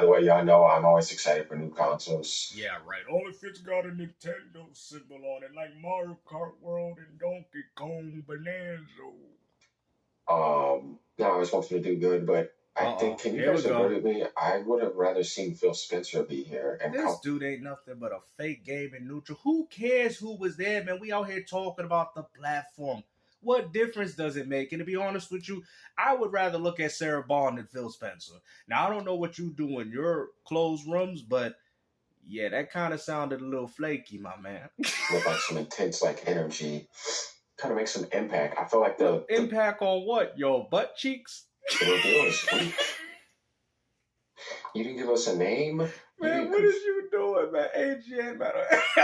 the way, y'all know I'm always excited for new consoles. Yeah, right. Only if it's got a Nintendo symbol on it, like Mario Kart World and Donkey Kong Bonanza. No, I was hoping to do good, but I think, can you Here we guys go. agree with me? I would have rather seen Phil Spencer be here. And This dude ain't nothing but a fake gaming neutral. Who cares who was there, man? We out here talking about the platform. What difference does it make? And to be honest with you, I would rather look at Sarah Bond than Phil Spencer. Now, I don't know what you do in your closed rooms, but yeah, that kind of sounded a little flaky, my man. with like some intense like energy, kind of make some impact. I feel like the impact on what? Your butt cheeks? The reveal is weak. You didn't give us a name? Man, what is you doing, man? AGN, man,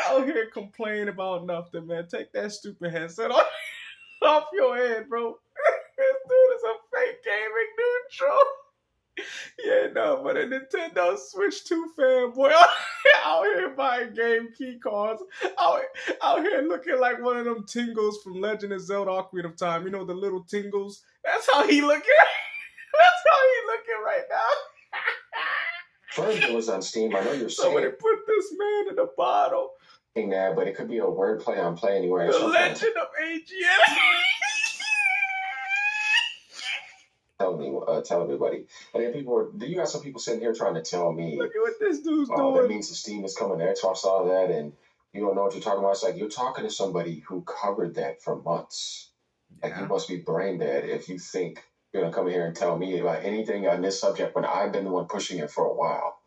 out here complaining about nothing, man. Take that stupid headset off your head, bro. This dude is a fake gaming neutral. Yeah, no, but a Nintendo Switch 2 fanboy out here buying game key cards, out here looking like one of them tingles from Legend of Zelda Ocarina of Time. You know, the little tingles? That's how he looking. That's how he looking right now. First, it was on Steam. I know you're saying Somebody put this man in a bottle. That, but it could be a wordplay on Play Anywhere. The Legend of AGN. Tell everybody. And then you got some people sitting here trying to tell me, look at what this dude's doing. That means the Steam is coming to Xbox, all that, and you don't know what you're talking about. It's like you're talking to somebody who covered that for months. Yeah. Like, you must be brain dead if you think you're gonna come here and tell me about anything on this subject when I've been the one pushing it for a while.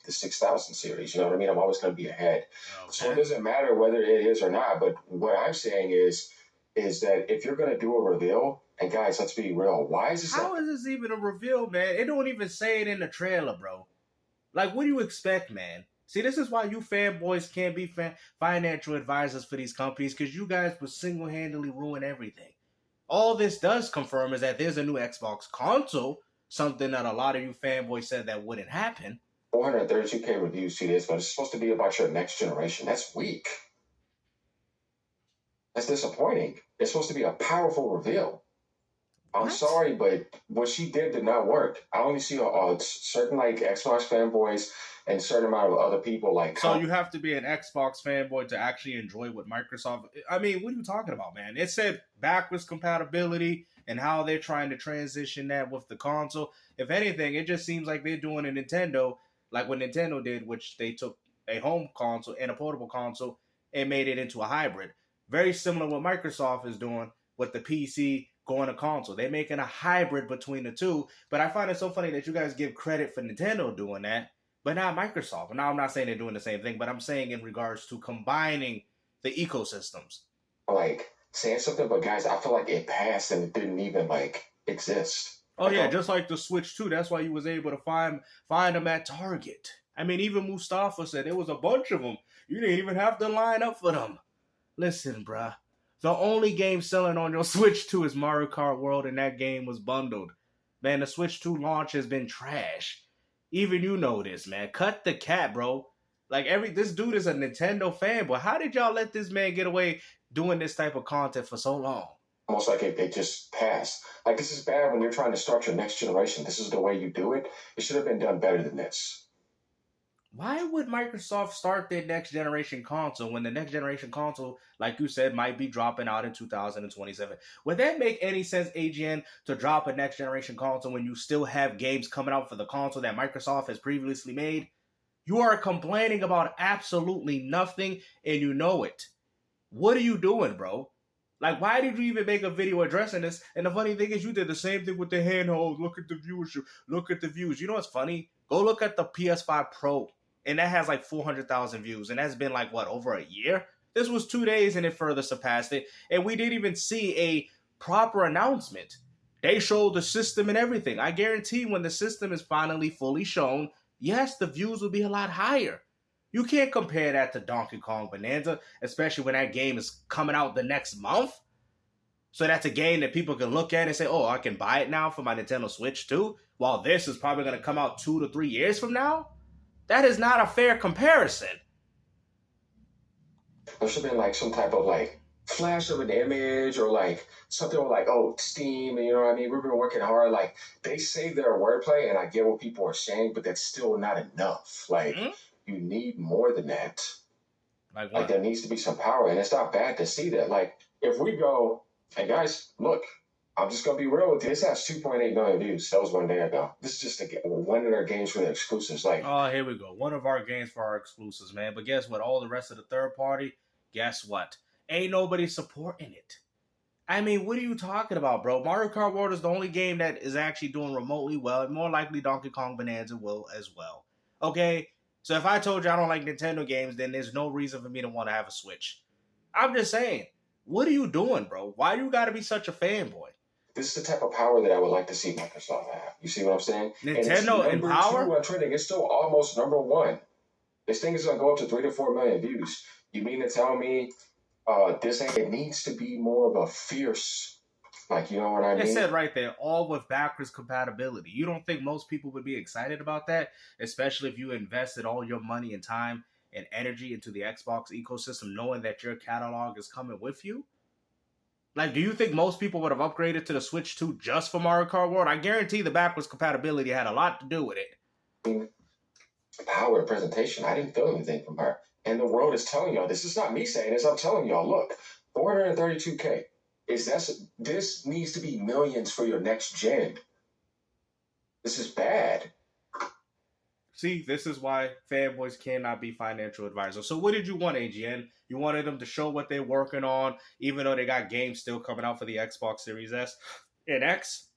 The 6000 series, you know what I mean? I'm always gonna be ahead. Okay. So it doesn't matter whether it is or not. But what I'm saying is that if you're gonna do a reveal, and guys, let's be real, why is this? How is this even a reveal, man? It don't even say it in the trailer, bro. Like, what do you expect, man? See, this is why you fanboys can't be financial advisors for these companies, because you guys will single-handedly ruin everything. All this does confirm is that there's a new Xbox console, something that a lot of you fanboys said that wouldn't happen. 432K reviews 2 days ago. It's supposed to be about your next generation. That's weak. That's disappointing. It's supposed to be a powerful reveal. I'm sorry, but what she did not work. I only see a certain like Xbox fanboys and a certain amount of other people like. So you have to be an Xbox fanboy to actually enjoy what Microsoft. I mean, what are you talking about, man? It said backwards compatibility and how they're trying to transition that with the console. If anything, it just seems like they're doing a Nintendo like what Nintendo did, which they took a home console and a portable console and made it into a hybrid. Very similar to what Microsoft is doing with the PC going to console. They're making a hybrid between the two. But I find it so funny that you guys give credit for Nintendo doing that, but not Microsoft. Now, I'm not saying they're doing the same thing, but I'm saying in regards to combining the ecosystems. Like, saying something, but guys, I feel like it passed and it didn't even, like, exist. Oh, yeah, just like the Switch 2. That's why you was able to find them at Target. I mean, even Mustafa said there was a bunch of them. You didn't even have to line up for them. Listen, bruh. The only game selling on your Switch 2 is Mario Kart World, and that game was bundled. Man, the Switch 2 launch has been trash. Even you know this, man. Cut the cat, bro. Like, this dude is a Nintendo fanboy. How did y'all let this man get away doing this type of content for so long? Almost like it just passed. Like, this is bad when you're trying to start your next generation. This is the way you do it. It should have been done better than this. Why would Microsoft start their next generation console when the next generation console, like you said, might be dropping out in 2027? Would that make any sense, AGN, to drop a next generation console when you still have games coming out for the console that Microsoft has previously made? You are complaining about absolutely nothing, and you know it. What are you doing, bro? Like, why did you even make a video addressing this? And the funny thing is, you did the same thing with the handheld. Look at the viewership. Look at the views. You know what's funny? Go look at the PS5 Pro. And that has like 400,000 views. And that's been like, what, over a year? This was 2 days and it further surpassed it. And we didn't even see a proper announcement. They showed the system and everything. I guarantee when the system is finally fully shown, yes, the views will be a lot higher. You can't compare that to Donkey Kong Bonanza, especially when that game is coming out the next month. So that's a game that people can look at and say, oh, I can buy it now for my Nintendo Switch too, while this is probably going to come out 2 to 3 years from now. That is not a fair comparison. There should have been like some type of like flash of an image or like something like, oh, Steam, and you know what I mean? We've been working hard. Like they say their wordplay, and I get what people are saying, but that's still not enough. Like you need more than that. Like what? Like there needs to be some power, and it's not bad to see that. Like if we go, hey guys, look, I'm just gonna be real with you. This has 2.8 million views. That was one day ago. This is just one of their games for the exclusives. Like, oh, here we go. One of our games for our exclusives, man. But guess what? All the rest of the third party, guess what? Ain't nobody supporting it. I mean, what are you talking about, bro? Mario Kart World is the only game that is actually doing remotely well, and more likely Donkey Kong Bonanza will as well. Okay? So if I told you I don't like Nintendo games, then there's no reason for me to want to have a Switch. I'm just saying, what are you doing, bro? Why do you got to be such a fanboy? This is the type of power that I would like to see Microsoft have. You see what I'm saying? Nintendo and power? Two on trending. It's still almost number one. This thing is going to go up to 3 to 4 million views. You mean to tell me it needs to be more of a fierce, like, you know what I mean? It said right there, all with backwards compatibility. You don't think most people would be excited about that? Especially if you invested all your money and time and energy into the Xbox ecosystem, knowing that your catalog is coming with you? Like, do you think most people would have upgraded to the Switch 2 just for Mario Kart World? I guarantee the backwards compatibility had a lot to do with it. Power and presentation, I didn't feel anything from her. And the world is telling y'all, this is not me saying this, I'm telling y'all, look, 432K. This needs to be millions for your next gen. This is bad. See, this is why fanboys cannot be financial advisors. So what did you want, AGN? You wanted them to show what they're working on, even though they got games still coming out for the Xbox Series S and X,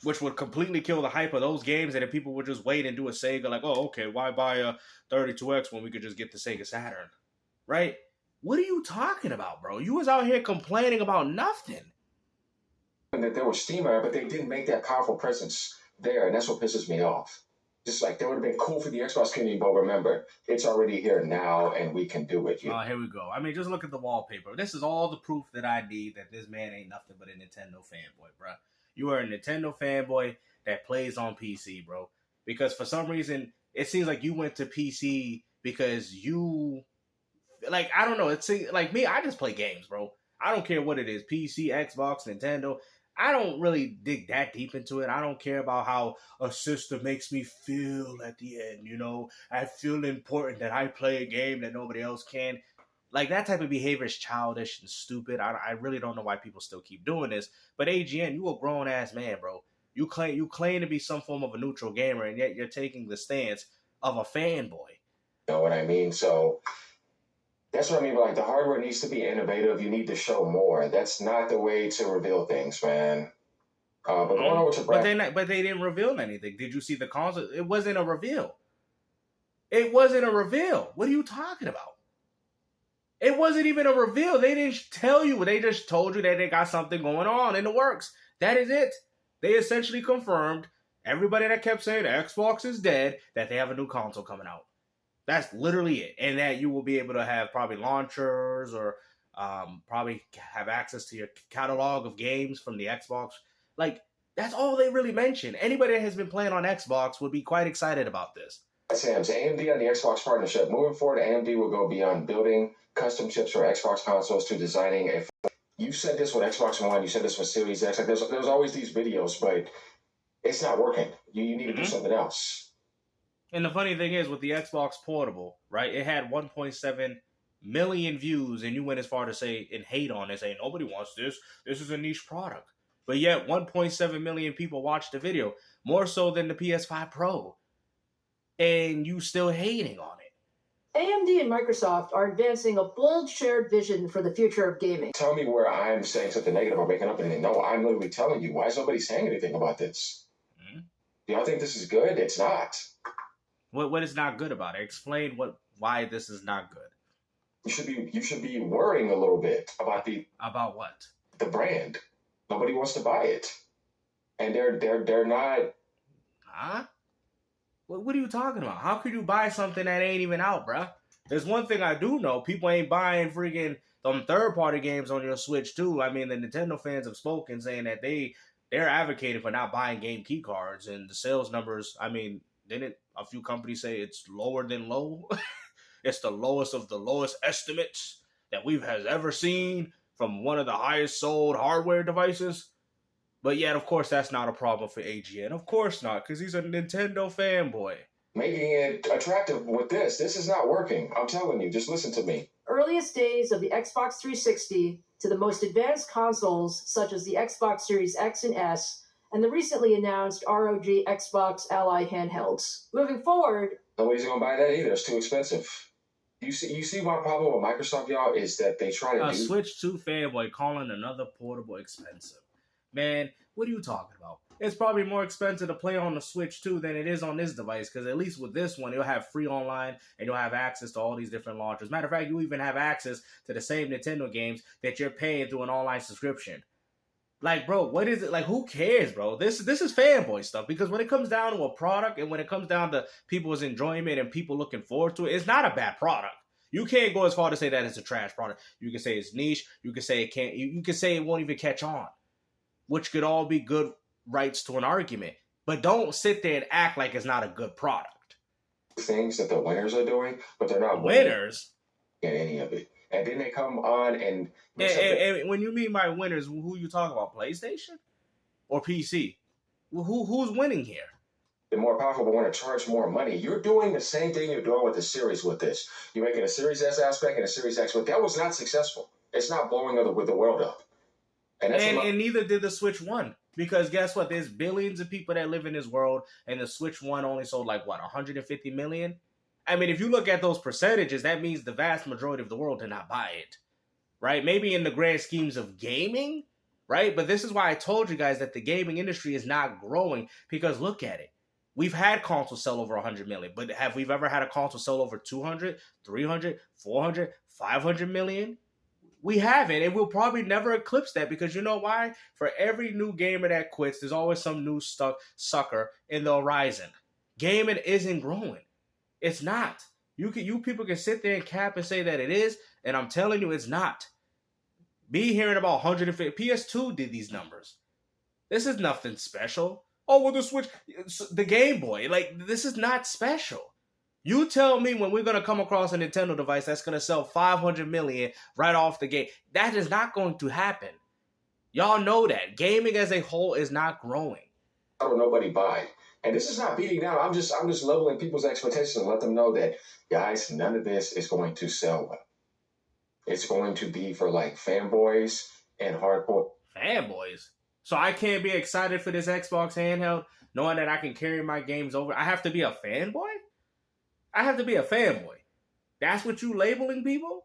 which would completely kill the hype of those games, and then people would just wait and do a Sega, like, oh, okay, why buy a 32X when we could just get the Sega Saturn, right? What are you talking about, bro? You was out here complaining about nothing. And that there was Steam there, but they didn't make that powerful presence there, and that's what pisses me off. Just like, that would have been cool for the Xbox community, but remember, it's already here now, and we can do it. Oh, here we go. I mean, just look at the wallpaper. This is all the proof that I need that this man ain't nothing but a Nintendo fanboy, bro. You are a Nintendo fanboy that plays on PC, bro. Because for some reason, it seems like you went to PC because you, like, I don't know. It's like me, I just play games, bro. I don't care what it is. PC, Xbox, Nintendo. I don't really dig that deep into it. I don't care about how a system makes me feel at the end, you know? I feel important that I play a game that nobody else can. Like, that type of behavior is childish and stupid. I really don't know why people still keep doing this. But AGN, you a grown-ass man, bro. You claim to be some form of a neutral gamer, and yet you're taking the stance of a fanboy. You know what I mean? So that's what I mean by, like, the hardware needs to be innovative. You need to show more. That's not the way to reveal things, man. But going over to Brad. But they didn't reveal anything. Did you see the console? It wasn't a reveal. It wasn't a reveal. What are you talking about? It wasn't even a reveal. They didn't tell you. They just told you that they got something going on in the works. That is it. They essentially confirmed, everybody that kept saying Xbox is dead, that they have a new console coming out. That's literally it. And that you will be able to have probably launchers or probably have access to your catalog of games from the Xbox. Like, that's all they really mentioned. Anybody that has been playing on Xbox would be quite excited about this. Sam's AMD on the Xbox partnership. Moving forward, AMD will go beyond building custom chips for Xbox consoles to designing a. You said this with Xbox One. You said this with Series X. Like, there's always these videos, but it's not working. You need to do something else. And the funny thing is, with the Xbox Portable, right, it had 1.7 million views, and you went as far to say and hate on it, saying nobody wants this. This is a niche product. But yet 1.7 million people watched the video, more so than the PS5 Pro. And you still hating on it. AMD and Microsoft are advancing a bold shared vision for the future of gaming. Tell me where I'm saying something negative or making up anything. No, I'm literally telling you. Why is nobody saying anything about this? Do y'all think this is good? It's not. What is not good about it? Explain why this is not good. You should be worrying a little bit about what? The brand. Nobody wants to buy it, and they're not. Huh? What are you talking about? How could you buy something that ain't even out, bruh? There's one thing I do know: people ain't buying freaking them third-party games on your Switch too. I mean, the Nintendo fans have spoken saying that they're advocating for not buying game key cards, and the sales numbers. I mean, didn't a few companies say it's lower than low? It's the lowest of the lowest estimates that we've has ever seen. from one of the highest sold hardware devices. But yet, of course, that's not a problem for AGN. Of course not, because he's a Nintendo fanboy. Making it attractive with this. This is not working. I'm telling you, just listen to me. Earliest days of the Xbox 360 to the most advanced consoles such as the Xbox Series X and S, and the recently announced ROG Xbox Ally handhelds. Moving forward, nobody's gonna buy that either. It's too expensive. You see my problem with Microsoft, y'all, is that they try to do Switch 2 fanboy calling another portable expensive. Man, what are you talking about? It's probably more expensive to play on the Switch 2 than it is on this device, because at least with this one, you'll have free online and you'll have access to all these different launchers. Matter of fact, you even have access to the same Nintendo games that you're paying through an online subscription. Like, bro, what is it? Like, who cares, bro? This is fanboy stuff, because when it comes down to a product and when it comes down to people's enjoyment and people looking forward to it, it's not a bad product. You can't go as far to say that it's a trash product. You can say it's niche. You can say it can't. You can say it won't even catch on, which could all be good rights to an argument. But don't sit there and act like it's not a good product. Things that the winners are doing, but they're not winners in any of it. And then they come on and when you mean by winners, who you talking about? PlayStation or PC? Who's winning here? The more powerful want to charge more money. You're doing the same thing you're doing with the Series with this. You're making a Series S aspect and a Series X, but that was not successful. It's not blowing the world up. And neither did the Switch 1. Because guess what? There's billions of people that live in this world, and the Switch 1 only sold 150 million? I mean, if you look at those percentages, that means the vast majority of the world did not buy it. Right? Maybe in the grand schemes of gaming, right? But this is why I told you guys that the gaming industry is not growing, because look at it. We've had consoles sell over 100 million, but have we ever had a console sell over 200, 300, 400, 500 million? We haven't, and we'll probably never eclipse that, because you know why? For every new gamer that quits, there's always some new sucker in the horizon. Gaming isn't growing. It's not. You people can sit there and cap and say that it is, and I'm telling you, it's not. Be hearing about 150. PS2 did these numbers. This is nothing special. Oh, well, the Switch, the Game Boy, this is not special. You tell me when we're going to come across a Nintendo device that's going to sell 500 million right off the gate. That is not going to happen. Y'all know that. Gaming as a whole is not growing. How will nobody buy? And this is not beating down. I'm just leveling people's expectations and let them know that, guys, none of this is going to sell well. It's going to be for fanboys and hardcore. Fanboys? So I can't be excited for this Xbox handheld knowing that I can carry my games over? I have to be a fanboy? I have to be a fanboy. That's what you labeling people?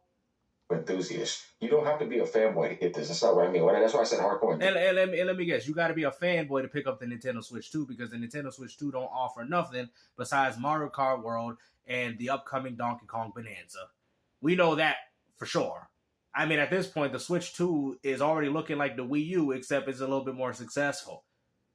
Enthusiast. You don't have to be a fanboy to get this. That's not what I mean. That's why I said hardcore. And let me guess. You got to be a fanboy to pick up the Nintendo Switch 2, because the Nintendo Switch 2 don't offer nothing besides Mario Kart World and the upcoming Donkey Kong Bonanza. We know that for sure. I mean, at this point, the Switch 2 is already looking like the Wii U, except it's a little bit more successful.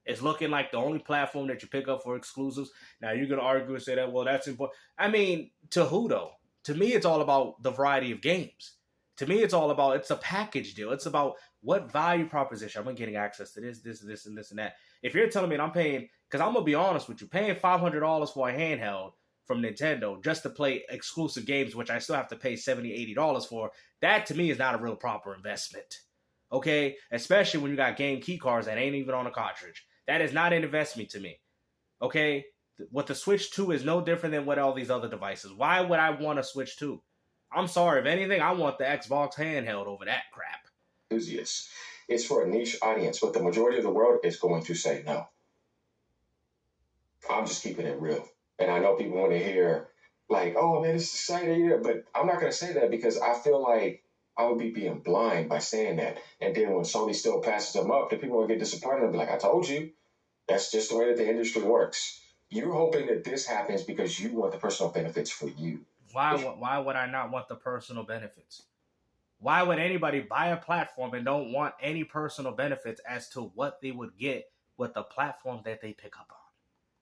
It's looking like the only platform that you pick up for exclusives. Now, you're going to argue and say that, well, that's important. I mean, to who, though? To me, it's all about the variety of games. To me, it's a package deal. It's about what value proposition. I'm getting access to this, and this, and that. If you're telling me I'm paying, because I'm going to be honest with you, paying $500 for a handheld from Nintendo just to play exclusive games, which I still have to pay $70, $80 for, that to me is not a real proper investment. Okay? Especially when you got game key cards that ain't even on a cartridge. That is not an investment to me. Okay? What the Switch 2 is no different than what all these other devices. Why would I want a Switch 2? I'm sorry. If anything, I want the Xbox handheld over that crap. Enthusiasts. It's for a niche audience, but the majority of the world is going to say no. I'm just keeping it real. And I know people want to hear, oh, man, it's exciting. But I'm not going to say that, because I feel like I would be being blind by saying that. And then when Sony still passes them up, the people will get disappointed and be like, I told you. That's just the way that the industry works. You're hoping that this happens because you want the personal benefits for you. Why would I not want the personal benefits? Why would anybody buy a platform and don't want any personal benefits as to what they would get with the platform that they pick up on?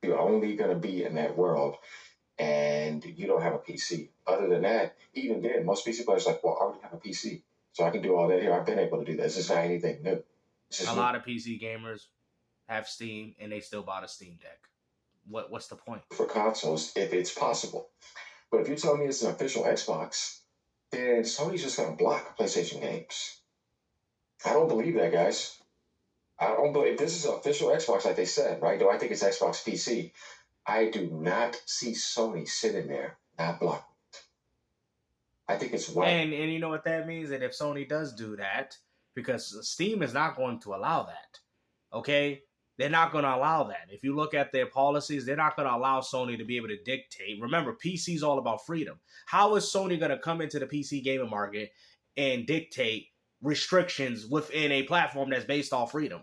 You're only going to be in that world, and you don't have a PC. Other than that, even then, most PC players are like, well, I already have a PC, so I can do all that here. I've been able to do that. This is not anything new. A lot of PC gamers have Steam, and they still bought a Steam Deck. What's the point? For consoles, if it's possible. But if you tell me it's an official Xbox, then Sony's just going to block PlayStation games. I don't believe that, guys. I don't believe this is official Xbox, like they said, right? Do I think it's Xbox PC? I do not see Sony sitting there not blocking. I think it's right. And you know what that means? And if Sony does do that, because Steam is not going to allow that, okay? They're not going to allow that. If you look at their policies, they're not going to allow Sony to be able to dictate. Remember, PC is all about freedom. How is Sony going to come into the PC gaming market and dictate restrictions within a platform that's based off freedom?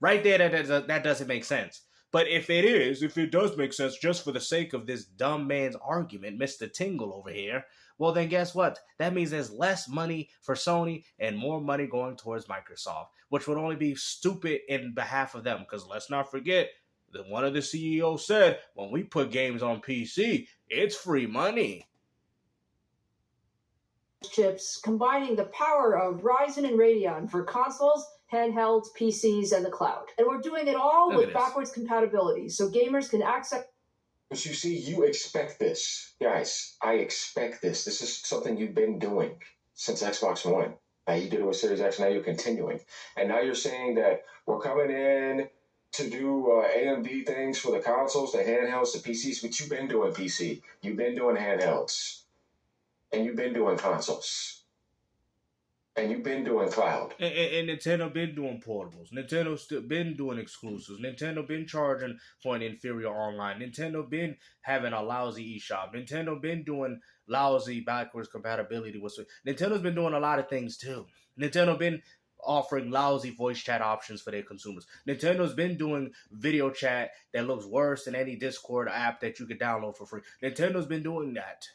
Right there, that doesn't make sense. But if it does make sense just for the sake of this dumb man's argument, Mr. Tingle over here, well, then guess what? That means there's less money for Sony and more money going towards Microsoft, which would only be stupid in behalf of them. Because let's not forget that one of the CEOs said, when we put games on PC, it's free money. Chips combining the power of Ryzen and Radeon for consoles, handhelds, PCs, and the cloud. And we're doing it all with backwards compatibility, so gamers can access... But you see, you expect this. Guys, I expect this. This is something you've been doing since Xbox One. Now you did it with Series X, now you're continuing. And now you're saying that we're coming in to do AMD things for the consoles, the handhelds, the PCs, but you've been doing PC. You've been doing handhelds. And you've been doing consoles. And you've been doing cloud. And Nintendo been doing portables. Nintendo still been doing exclusives. Nintendo been charging for an inferior online. Nintendo been having a lousy eShop. Nintendo been doing lousy backwards compatibility with... Nintendo's been doing a lot of things too. Nintendo been offering lousy voice chat options for their consumers. Nintendo's been doing video chat that looks worse than any Discord app that you could download for free. Nintendo's been doing that.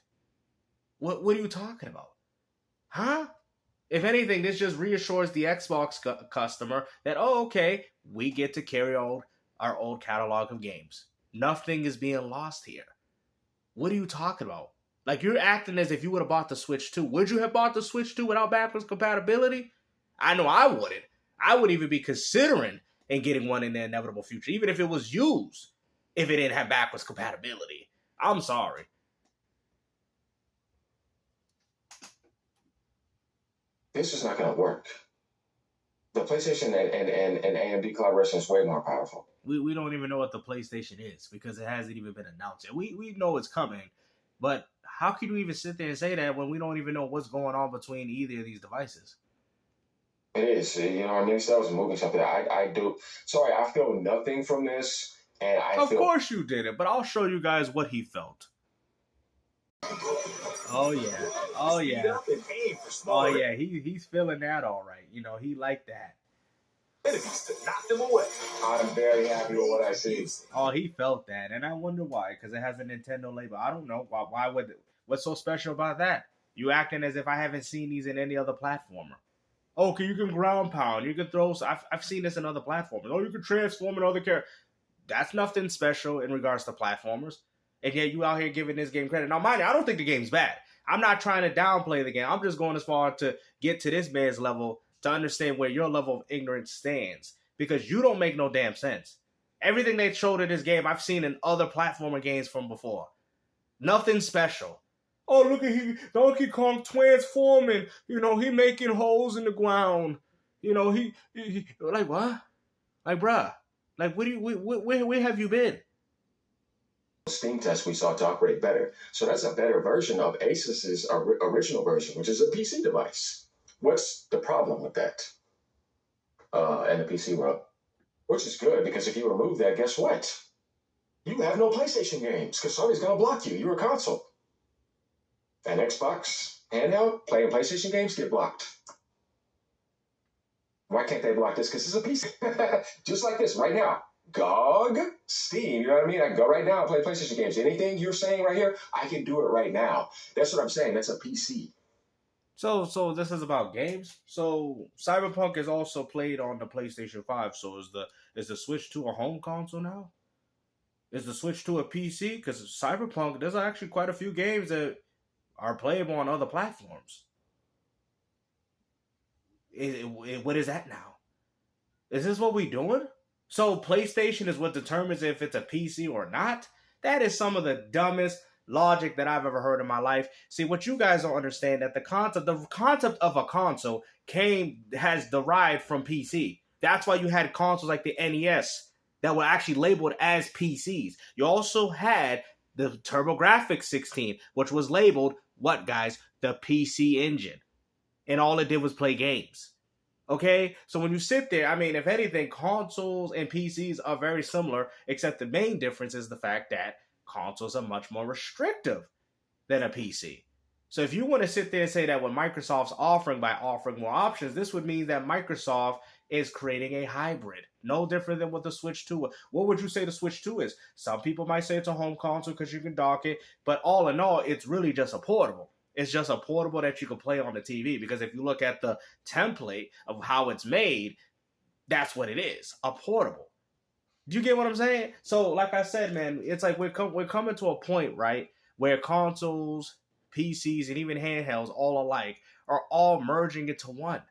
What are you talking about? Huh? If anything, this just reassures the Xbox customer that, oh, okay, we get to carry on our old catalog of games. Nothing is being lost here. What are you talking about? Like, you're acting as if you would have bought the Switch 2. Would you have bought the Switch 2 without backwards compatibility? I know I wouldn't. I wouldn't even be considering in getting one in the inevitable future, even if it was used, if it didn't have backwards compatibility. I'm sorry. This is not going to work. The PlayStation and AMD collaboration is way more powerful. We don't even know what the PlayStation is because it hasn't even been announced yet. We know it's coming, but how can you even sit there and say that when we don't even know what's going on between either of these devices? It is. You know, I mean, that was moving something. I do. Sorry, I feel nothing from this. And Of course you didn't, but I'll show you guys what he felt. Oh yeah. Oh yeah. Oh yeah. He's feeling that all right. You know, he liked that. To knock them away. I'm very happy with what I see. Oh, he felt that, and I wonder why. Because it has a Nintendo label. I don't know why would. What's so special about that? You acting as if I haven't seen these in any other platformer. Okay, you can ground pound. You can throw. I've seen this in other platformers. Oh, you can transform in other characters. That's nothing special in regards to platformers. And yet you out here giving this game credit. Now, mind you, I don't think the game's bad. I'm not trying to downplay the game. I'm just going as far to get to this man's level to understand where your level of ignorance stands. Because you don't make no damn sense. Everything they showed in this game, I've seen in other platformer games from before. Nothing special. Oh, look at Donkey Kong transforming. You know, he making holes in the ground. You know, he like what? Like, bruh. Like, where have you been? Steam test we saw to operate better. So that's a better version of Asus's original version, which is a PC device. What's the problem with that? In the PC world? Which is good, because if you remove that, guess what? You have no PlayStation games, because Sony's going to block you. You're a console. And Xbox, handheld, playing PlayStation games get blocked. Why can't they block this? Because it's a PC. Just like this, right now. GOG, Steam, you know what I mean? I can go right now and play PlayStation games. Anything you're saying right here, I can do it right now. That's what I'm saying. That's a PC. So this is about games. So Cyberpunk is also played on the PlayStation 5. So is the Switch 2 a home console now? Is the Switch 2 a PC? Because Cyberpunk, there's actually quite a few games that are playable on other platforms. What is that now? Is this what we doing? So PlayStation is what determines if it's a PC or not? That is some of the dumbest logic that I've ever heard in my life. See, what you guys don't understand that the concept of a console has derived from PC. That's why you had consoles like the NES that were actually labeled as PCs. You also had the TurboGrafx 16, which was labeled, what guys? The PC Engine. And all it did was play games. Okay? So when you sit there, I mean, if anything, consoles and PCs are very similar, except the main difference is the fact that consoles are much more restrictive than a PC. So if you want to sit there and say that what Microsoft's offering by offering more options, this would mean that Microsoft is creating a hybrid. No different than what the Switch 2 was. What would you say the Switch 2 is? Some people might say it's a home console because you can dock it, but all in all, it's really just a portable. It's just a portable that you can play on the TV, because if you look at the template of how it's made, that's what it is, a portable. Do you get what I'm saying? So, like I said, man, it's like we're coming to a point, right, where consoles, PCs, and even handhelds, all alike, are all merging into one.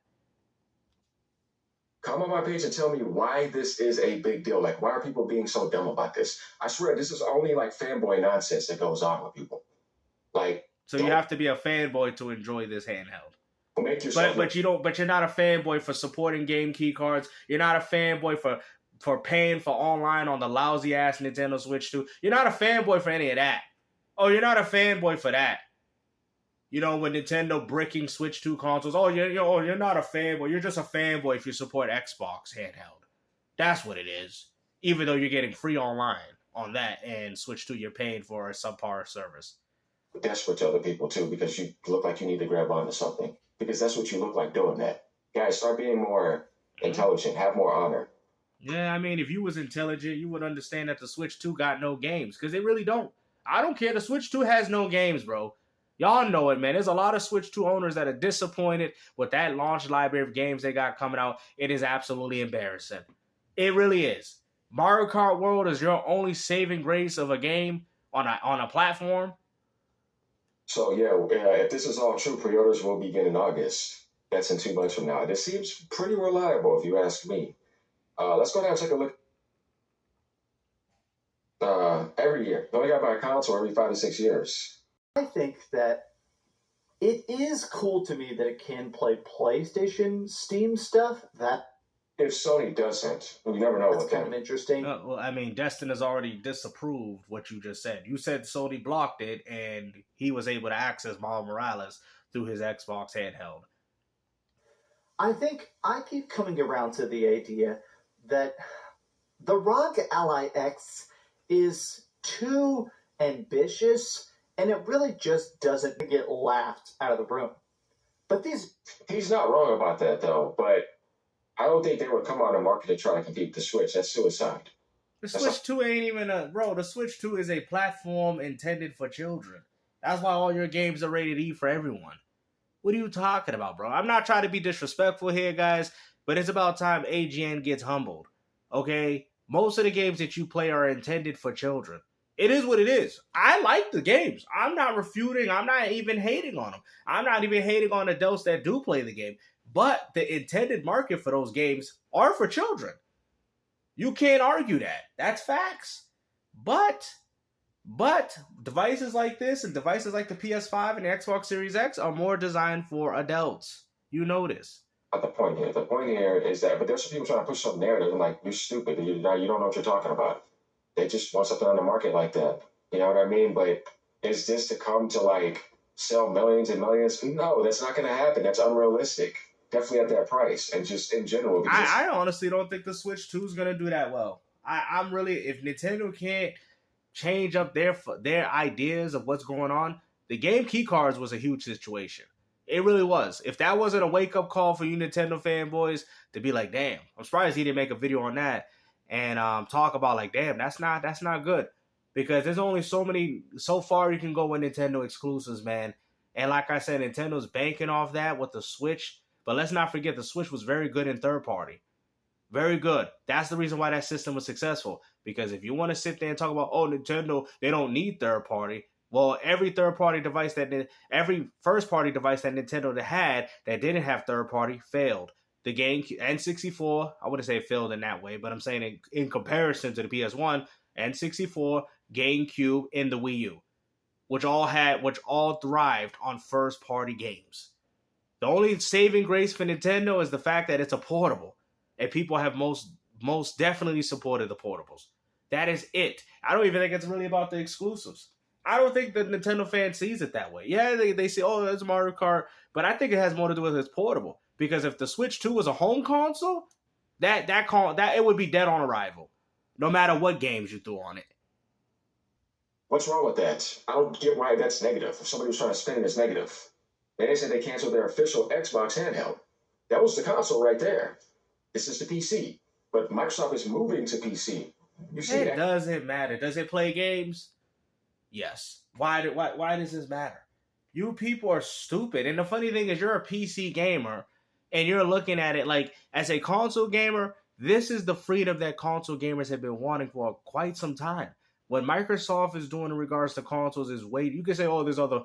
Come on my page and tell me why this is a big deal. Like, why are people being so dumb about this? I swear, this is only like fanboy nonsense that goes on with people. Like, so you have to be a fanboy to enjoy this handheld. Make yourself but you're not a fanboy for supporting game key cards. You're not a fanboy for paying for online on the lousy ass Nintendo Switch 2. You're not a fanboy for any of that. Oh, you're not a fanboy for that. You know, when Nintendo bricking Switch 2 consoles, you're not a fanboy. You're just a fanboy if you support Xbox handheld. That's what it is. Even though you're getting free online on that, and Switch 2 you're paying for a subpar service. Desperate to other people too, because you look like you need to grab onto something. Because that's what you look like doing that. Guys, start being more intelligent. Have more honor. Yeah, I mean, if you was intelligent, you would understand that the Switch 2 got no games, because they really don't. I don't care. The Switch 2 has no games, bro. Y'all know it, man. There's a lot of Switch 2 owners that are disappointed with that launch library of games they got coming out. It is absolutely embarrassing. It really is. Mario Kart World is your only saving grace of a game on a platform. So, if this is all true, pre-orders will begin in August. That's in 2 months from now. This seems pretty reliable, if you ask me. Let's go down and take a look. Every year. You only got to buy a console every 5 to 6 years. I think that it is cool to me that it can play PlayStation, Steam stuff. That if Sony doesn't, you never know that's what kind of interesting. Well, I mean, Destin has already disapproved what you just said. You said Sony blocked it, and he was able to access Miles Morales through his Xbox handheld. I think I keep coming around to the idea that the ROG Ally X is too ambitious, and it really just doesn't get laughed out of the room. But he's not wrong about that, though, but I don't think they would come on the market to try to compete with the Switch. That's suicide. The Switch 2 ain't even the Switch 2 is a platform intended for children. That's why all your games are rated E for everyone. What are you talking about, bro? I'm not trying to be disrespectful here, guys, but it's about time AGN gets humbled. Okay? Most of the games that you play are intended for children. It is what it is. I like the games. I'm not refuting. I'm not even hating on them. I'm not even hating on adults that do play the game. But the intended market for those games are for children. You can't argue that. That's facts. But devices like this and devices like the PS5 and the Xbox Series X are more designed for adults. You know this. The point here is that, but there's some people trying to push some narrative. I'm like, you're stupid. You don't know what you're talking about. They just want something on the market like that. You know what I mean? But is this to come to like sell millions and millions? No, that's not going to happen. That's unrealistic. Definitely at that price, and just in general. I honestly don't think the Switch 2 is going to do that well. I'm really, if Nintendo can't change up their ideas of what's going on, the game key cards was a huge situation. It really was. If that wasn't a wake-up call for you Nintendo fanboys to be like, damn, I'm surprised he didn't make a video on that and talk about like, damn, that's not good. Because there's only so far you can go with Nintendo exclusives, man. And like I said, Nintendo's banking off that with the Switch. But let's not forget, the Switch was very good in third party. Very good. That's the reason why that system was successful. Because if you want to sit there and talk about, oh, Nintendo, they don't need third party. Well, every first party device that Nintendo had that didn't have third party failed. The game N64, I wouldn't say it failed in that way, but I'm saying in comparison to the PS1, N64, GameCube, and the Wii U. which all thrived on first-party games. The only saving grace for Nintendo is the fact that it's a portable, and people have most definitely supported the portables. That is it. I don't even think it's really about the exclusives. I don't think the Nintendo fan sees it that way. Yeah, they say, oh, that's Mario Kart, but I think it has more to do with its portable. Because if the Switch 2 was a home console, that it would be dead on arrival, no matter what games you threw on it. What's wrong with that? I don't get why that's negative. If somebody was trying to spin it as negative, they said they canceled their official Xbox handheld. That was the console right there. This is the PC, but Microsoft is moving to PC. You see that? Does it matter? Does it play games? Yes. Why does this matter? You people are stupid. And the funny thing is, you're a PC gamer, and you're looking at it like, as a console gamer, this is the freedom that console gamers have been wanting for quite some time. What Microsoft is doing in regards to consoles is you can say, oh, there's other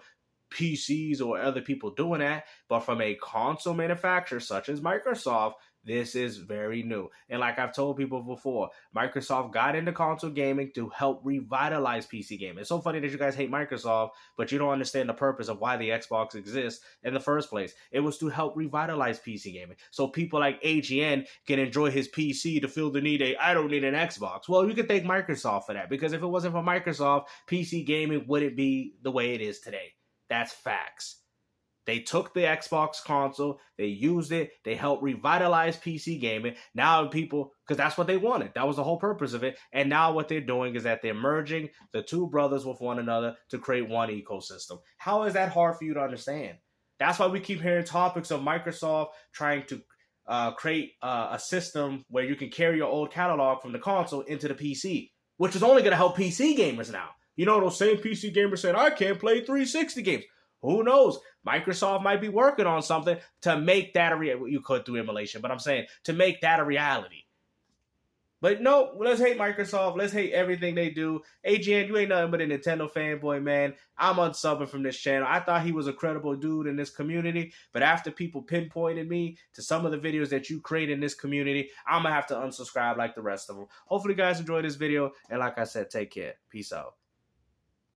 PCs or other people doing that, but from a console manufacturer such as Microsoft, this is very new. And like I've told people before, Microsoft got into console gaming to help revitalize PC gaming. It's so funny that you guys hate Microsoft, but you don't understand the purpose of why the Xbox exists in the first place. It was to help revitalize PC gaming. So people like AGN can enjoy his PC to feel the need I don't need an Xbox. Well, you can thank Microsoft for that, because if it wasn't for Microsoft, PC gaming wouldn't be the way it is today. That's facts. They took the Xbox console, they used it, they helped revitalize PC gaming. Now people, because that's what they wanted. That was the whole purpose of it. And now what they're doing is that they're merging the two brothers with one another to create one ecosystem. How is that hard for you to understand? That's why we keep hearing topics of Microsoft trying to create a system where you can carry your old catalog from the console into the PC, which is only going to help PC gamers now. You know, those same PC gamers saying, I can't play 360 games. Who knows? Microsoft might be working on something to make that a reality. You could through emulation, but I'm saying to make that a reality. But no, let's hate Microsoft. Let's hate everything they do. AGN, you ain't nothing but a Nintendo fanboy, man. I'm unsubbing from this channel. I thought he was a credible dude in this community, but after people pinpointed me to some of the videos that you create in this community, I'm going to have to unsubscribe like the rest of them. Hopefully you guys enjoyed this video, and like I said, take care. Peace out.